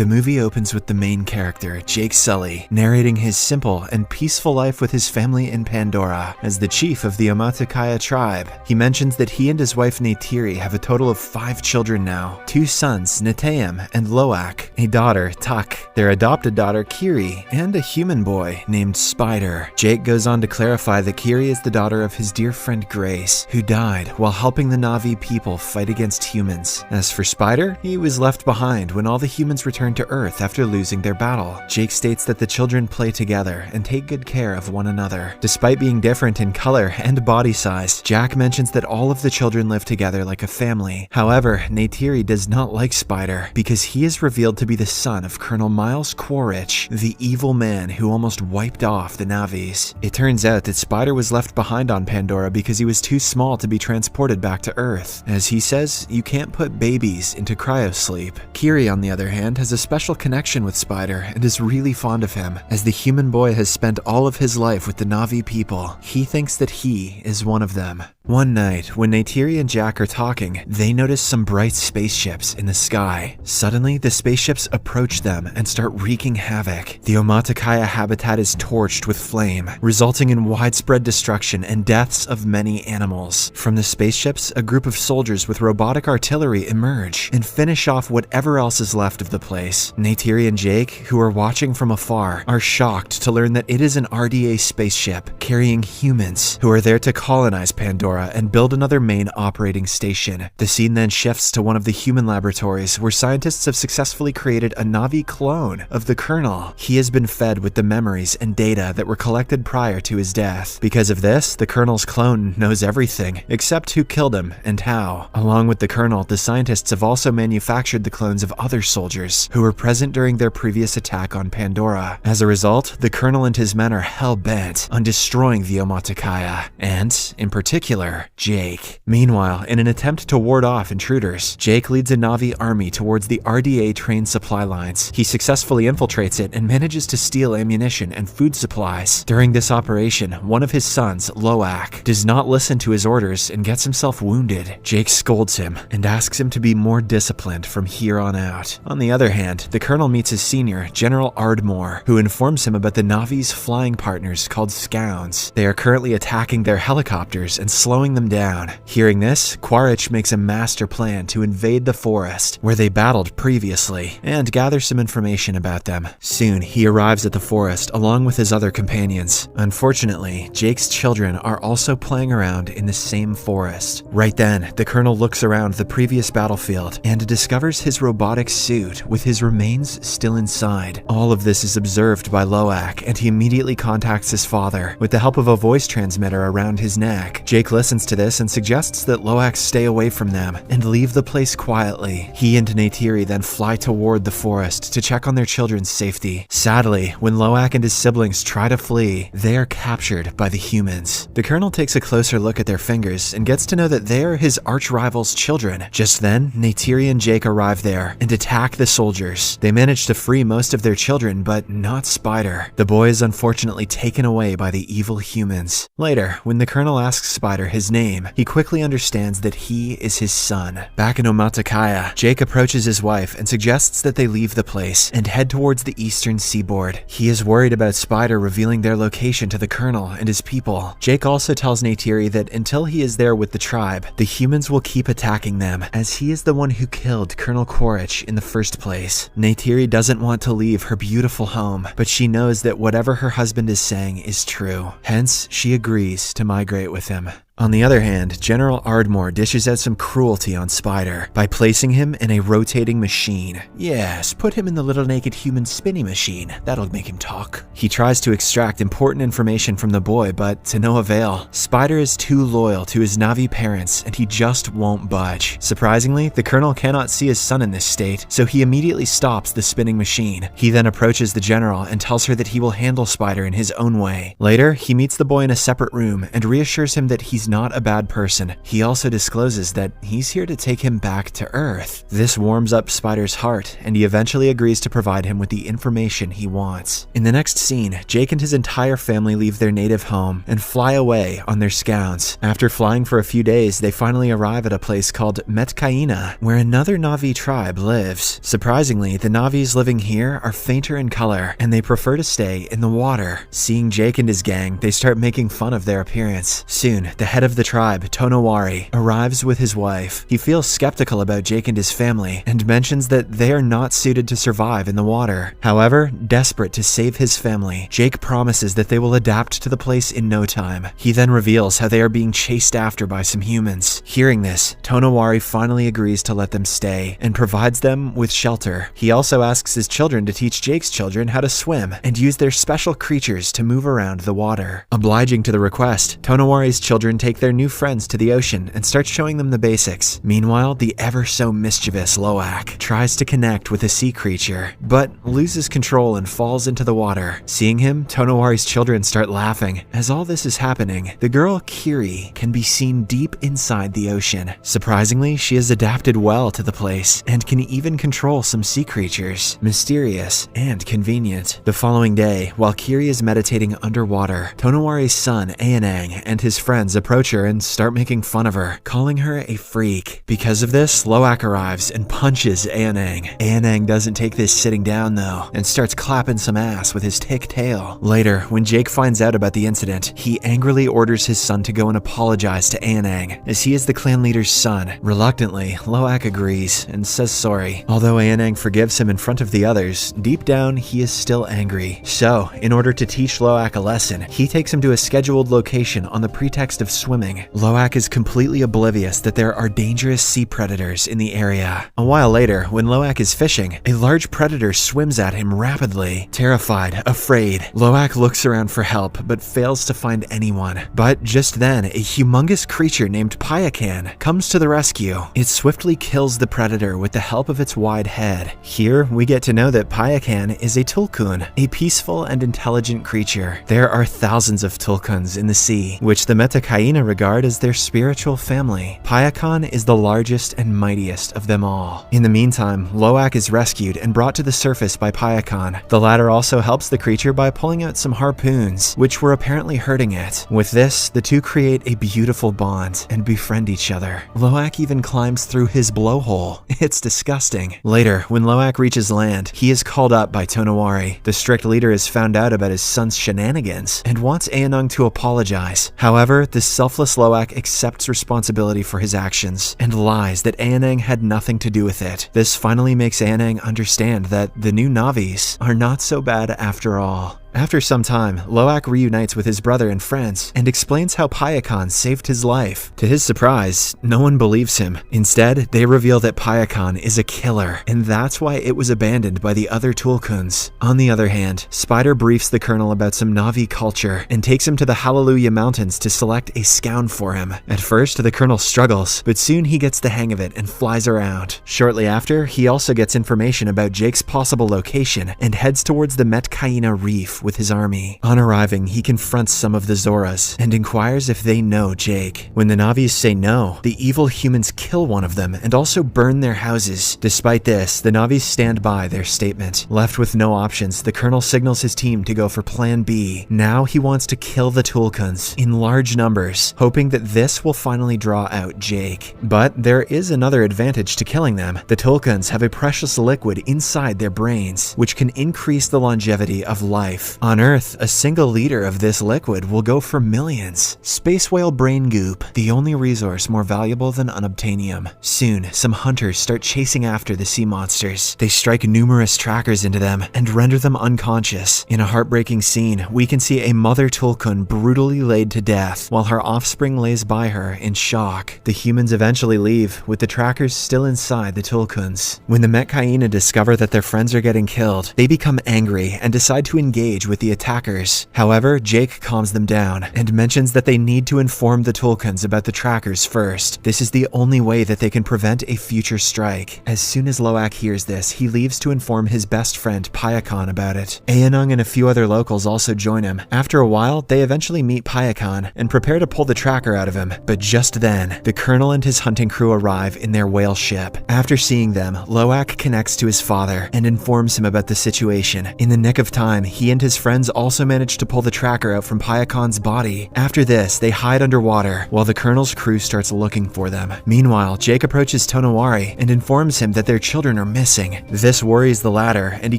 The movie opens with the main character, Jake Sully, narrating his simple and peaceful life with his family in Pandora. As the chief of the Omaticaya tribe, he mentions that he and his wife Neytiri have a total of 5 children now, 2 sons, Neteyam and Loak, a daughter, Tak, their adopted daughter, Kiri, and a human boy named Spider. Jake goes on to clarify that Kiri is the daughter of his dear friend Grace, who died while helping the Na'vi people fight against humans. As for Spider, he was left behind when all the humans returned to Earth after losing their battle. Jake states that the children play together and take good care of one another. Despite being different in color and body size, Jack mentions that all of the children live together like a family. However, Neytiri does not like Spider because he is revealed to be the son of Colonel Miles Quaritch, the evil man who almost wiped off the Na'vis. It turns out that Spider was left behind on Pandora because he was too small to be transported back to Earth. As he says, you can't put babies into cryosleep. Kiri, on the other hand, has a special connection with Spider and is really fond of him. As the human boy has spent all of his life with the Na'vi people, he thinks that he is one of them. One night, when Neytiri and Jack are talking, they notice some bright spaceships in the sky. Suddenly, the spaceships approach them and start wreaking havoc. The Omaticaya habitat is torched with flame, resulting in widespread destruction and deaths of many animals. From the spaceships, a group of soldiers with robotic artillery emerge and finish off whatever else is left of the place. Neytiri and Jake, who are watching from afar, are shocked to learn that it is an RDA spaceship carrying humans who are there to colonize Pandora and build another main operating station. The scene then shifts to one of the human laboratories where scientists have successfully created a Na'vi clone of the Colonel. He has been fed with the memories and data that were collected prior to his death. Because of this, the Colonel's clone knows everything, except who killed him and how. Along with the Colonel, the scientists have also manufactured the clones of other soldiers who were present during their previous attack on Pandora. As a result, the Colonel and his men are hell-bent on destroying the Omaticaya, and, in particular, Jake. Meanwhile, in an attempt to ward off intruders, Jake leads a Na'vi army towards the RDA train supply lines. He successfully infiltrates it and manages to steal ammunition and food supplies. During this operation, one of his sons, Loak, does not listen to his orders and gets himself wounded. Jake scolds him and asks him to be more disciplined from here on out. On the other hand, the Colonel meets his senior, General Ardmore, who informs him about the Na'vi's flying partners called Scounds. They are currently attacking their helicopters and slowing them down. Hearing this, Quaritch makes a master plan to invade the forest where they battled previously and gather some information about them. Soon, he arrives at the forest along with his other companions. Unfortunately, Jake's children are also playing around in the same forest. Right then, the Colonel looks around the previous battlefield and discovers his robotic suit with his remains still inside. All of this is observed by Loak, and he immediately contacts his father with the help of a voice transmitter around his neck. Jake listens to this and suggests that Loak stay away from them and leave the place quietly. He and Neytiri then fly toward the forest to check on their children's safety. Sadly, when Loak and his siblings try to flee, they are captured by the humans. The Colonel takes a closer look at their fingers and gets to know that they are his arch-rival's children. Just then, Neytiri and Jake arrive there and attack the soldiers. They manage to free most of their children, but not Spider. The boy is unfortunately taken away by the evil humans. Later, when the Colonel asks Spider his name, he quickly understands that he is his son. Back in Omaticaya, Jake approaches his wife and suggests that they leave the place and head towards the eastern seaboard. He is worried about Spider revealing their location to the Colonel and his people. Jake also tells Neytiri that until he is there with the tribe, the humans will keep attacking them, as he is the one who killed Colonel Quaritch in the first place. Neytiri doesn't want to leave her beautiful home, but she knows that whatever her husband is saying is true. Hence, she agrees to migrate with him. On the other hand, General Ardmore dishes out some cruelty on Spider by placing him in a rotating machine. Yes, put him in the little naked human spinning machine. That'll make him talk. He tries to extract important information from the boy, but to no avail. Spider is too loyal to his Na'vi parents, and he just won't budge. Surprisingly, the Colonel cannot see his son in this state, so he immediately stops the spinning machine. He then approaches the General and tells her that he will handle Spider in his own way. Later, he meets the boy in a separate room and reassures him that he's not a bad person, he also discloses that he's here to take him back to Earth. This warms up Spider's heart, and he eventually agrees to provide him with the information he wants. In the next scene, Jake and his entire family leave their native home and fly away on their scouts. After flying for a few days, they finally arrive at a place called Metkayina, where another Na'vi tribe lives. Surprisingly, the Na'vis living here are fainter in color, and they prefer to stay in the water. Seeing Jake and his gang, they start making fun of their appearance. Soon, the head of the tribe, Tonowari, arrives with his wife. He feels skeptical about Jake and his family, and mentions that they are not suited to survive in the water. However, desperate to save his family, Jake promises that they will adapt to the place in no time. He then reveals how they are being chased after by some humans. Hearing this, Tonowari finally agrees to let them stay, and provides them with shelter. He also asks his children to teach Jake's children how to swim, and use their special creatures to move around the water. Obliging to the request, Tonowari's children take their new friends to the ocean and start showing them the basics. Meanwhile, the ever-so-mischievous Loak tries to connect with a sea creature, but loses control and falls into the water. Seeing him, Tonowari's children start laughing. As all this is happening, the girl Kiri can be seen deep inside the ocean. Surprisingly, she has adapted well to the place, and can even control some sea creatures. Mysterious and convenient. The following day, while Kiri is meditating underwater, Tonowari's son, Aonang, and his friends approach her and start making fun of her, calling her a freak. Because of this, Loak arrives and punches Aonang. Aonang doesn't take this sitting down though, and starts clapping some ass with his thick tail. Later, when Jake finds out about the incident, he angrily orders his son to go and apologize to Aonang, as he is the clan leader's son. Reluctantly, Loak agrees and says sorry. Although Aonang forgives him in front of the others, deep down he is still angry. So, in order to teach Loak a lesson, he takes him to a scheduled location on the pretext of swimming. Loak is completely oblivious that there are dangerous sea predators in the area. A while later, when Loak is fishing, a large predator swims at him rapidly. Terrified, afraid, Loak looks around for help but fails to find anyone. But just then, a humongous creature named Payakan comes to the rescue. It swiftly kills the predator with the help of its wide head. Here, we get to know that Payakan is a tulkun, a peaceful and intelligent creature. There are thousands of tulkuns in the sea, which the Metkayina regard as their spiritual family. Payakan is the largest and mightiest of them all. In the meantime, Loak is rescued and brought to the surface by Payakan. The latter also helps the creature by pulling out some harpoons, which were apparently hurting it. With this, the two create a beautiful bond and befriend each other. Loak even climbs through his blowhole. It's disgusting. Later, when Loak reaches land, he is called up by Tonowari. The strict leader has found out about his son's shenanigans and wants Aonang to apologize. However, the selfless Loak accepts responsibility for his actions and lies that Aonang had nothing to do with it. This finally makes Aonang understand that the new Na'vis are not so bad after all. After some time, Loak reunites with his brother and friends and explains how Payakan saved his life. To his surprise, no one believes him. Instead, they reveal that Payakan is a killer, and that's why it was abandoned by the other Tulkuns. On the other hand, Spider briefs the Colonel about some Na'vi culture and takes him to the Hallelujah Mountains to select a scound for him. At first, the Colonel struggles, but soon he gets the hang of it and flies around. Shortly after, he also gets information about Jake's possible location and heads towards the Metkayina Reef with his army. On arriving, he confronts some of the Zoras and inquires if they know Jake. When the Na'vis say no, the evil humans kill one of them and also burn their houses. Despite this, the Na'vis stand by their statement. Left with no options, the Colonel signals his team to go for Plan B. Now he wants to kill the Tulkuns in large numbers, hoping that this will finally draw out Jake. But there is another advantage to killing them. The Tulkuns have a precious liquid inside their brains, which can increase the longevity of life. On Earth, a single liter of this liquid will go for millions. Space whale brain goop, the only resource more valuable than unobtainium. Soon, some hunters start chasing after the sea monsters. They strike numerous trackers into them and render them unconscious. In a heartbreaking scene, we can see a mother Tulkun brutally laid to death, while her offspring lays by her in shock. The humans eventually leave, with the trackers still inside the Tulkuns. When the Metkayina discover that their friends are getting killed, they become angry and decide to engage engage with the attackers. However, Jake calms them down and mentions that they need to inform the Tulkuns about the trackers first. This is the only way that they can prevent a future strike. As soon as Loak hears this, he leaves to inform his best friend Payakan about it. Aonung and a few other locals also join him. After a while, they eventually meet Payakan and prepare to pull the tracker out of him. But just then, the colonel and his hunting crew arrive in their whale ship. After seeing them, Loak connects to his father and informs him about the situation. In the nick of time, he and his friends also manage to pull the tracker out from Payakan's body. After this, they hide underwater while the colonel's crew starts looking for them. Meanwhile, Jake approaches Tonowari and informs him that their children are missing. This worries the latter, and he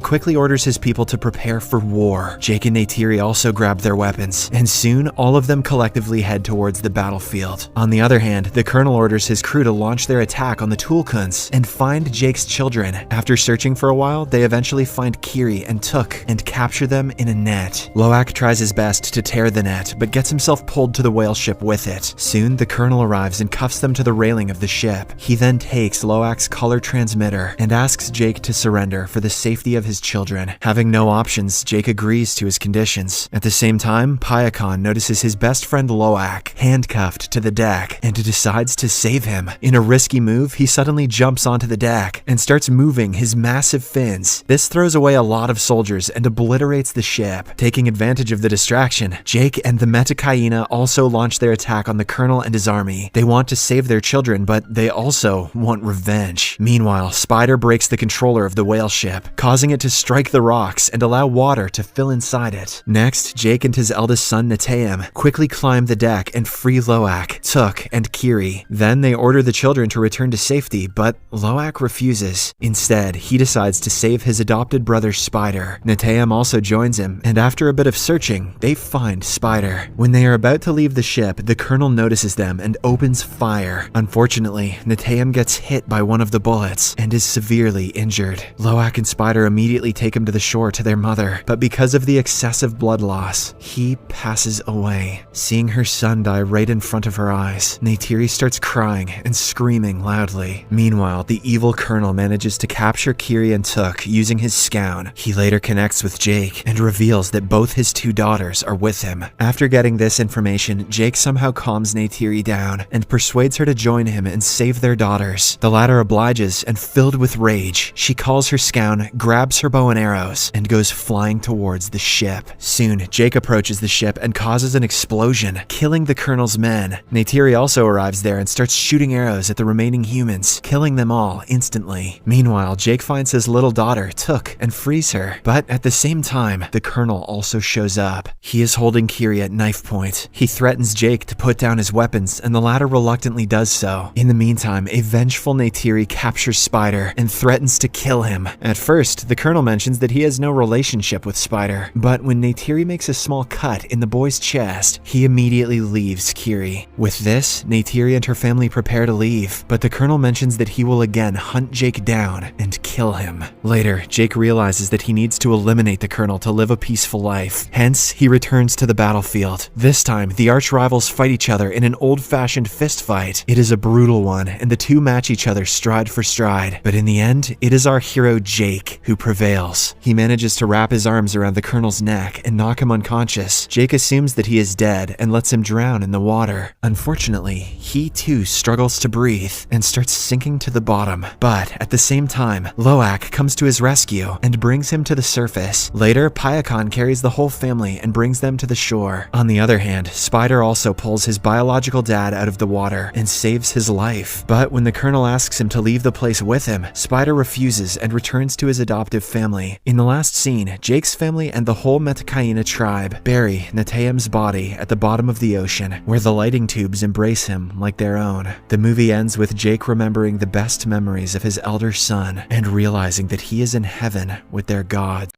quickly orders his people to prepare for war. Jake and Neytiri also grab their weapons, and soon all of them collectively head towards the battlefield. On the other hand, the colonel orders his crew to launch their attack on the Tulkuns and find Jake's children. After searching for a while, they eventually find Kiri and Tuk and capture them in a net. Loak tries his best to tear the net, but gets himself pulled to the whale ship with it. Soon, the colonel arrives and cuffs them to the railing of the ship. He then takes Loak's color transmitter and asks Jake to surrender for the safety of his children. Having no options, Jake agrees to his conditions. At the same time, Payakan notices his best friend Loak handcuffed to the deck and decides to save him. In a risky move, he suddenly jumps onto the deck and starts moving his massive fins. This throws away a lot of soldiers and obliterates the ship. Taking advantage of the distraction, Jake and the Metkayina also launch their attack on the colonel and his army. They want to save their children, but they also want revenge. Meanwhile, Spider breaks the controller of the whale ship, causing it to strike the rocks and allow water to fill inside it. Next, Jake and his eldest son Neteyam quickly climb the deck and free Loak, Tuk, and Kiri. Then they order the children to return to safety, but Loak refuses. Instead, he decides to save his adopted brother Spider. Neteyam also joins him, and after a bit of searching, they find Spider. When they are about to leave the ship, the colonel notices them and opens fire. Unfortunately, Neteyam gets hit by one of the bullets and is severely injured. Loak and Spider immediately take him to the shore to their mother, but because of the excessive blood loss, he passes away. Seeing her son die right in front of her eyes, Neytiri starts crying and screaming loudly. Meanwhile, the evil colonel manages to capture Kiri and Tuk using his scown. He later connects with Jake and reveals that both his two daughters are with him. After getting this information, Jake somehow calms Neytiri down and persuades her to join him and save their daughters. The latter obliges, and filled with rage, she calls her scown, grabs her bow and arrows, and goes flying towards the ship. Soon, Jake approaches the ship and causes an explosion, killing the colonel's men. Neytiri also arrives there and starts shooting arrows at the remaining humans, killing them all instantly. Meanwhile, Jake finds his little daughter, Tuk, and frees her. But at the same time, the colonel also shows up. He is holding Kiri at knife point. He threatens Jake to put down his weapons, and the latter reluctantly does so. In the meantime, a vengeful Neytiri captures Spider and threatens to kill him. At first, the colonel mentions that he has no relationship with Spider, but when Neytiri makes a small cut in the boy's chest, he immediately leaves Kiri. With this, Neytiri and her family prepare to leave, but the colonel mentions that he will again hunt Jake down and kill him. Later, Jake realizes that he needs to eliminate the colonel to live a peaceful life. Hence, he returns to the battlefield. This time, the arch rivals fight each other in an old-fashioned fist fight. It is a brutal one, and the two match each other stride for stride. But in the end, it is our hero Jake who prevails. He manages to wrap his arms around the colonel's neck and knock him unconscious. Jake assumes that he is dead and lets him drown in the water. Unfortunately, he too struggles to breathe and starts sinking to the bottom. But at the same time, Loak comes to his rescue and brings him to the surface. Later, Payakan carries the whole family and brings them to the shore. On the other hand, Spider also pulls his biological dad out of the water and saves his life. But when the colonel asks him to leave the place with him, Spider refuses and returns to his adoptive family. In the last scene, Jake's family and the whole Metkayina tribe bury Neteyam's body at the bottom of the ocean, where the lighting tubes embrace him like their own. The movie ends with Jake remembering the best memories of his elder son and realizing that he is in heaven with their god.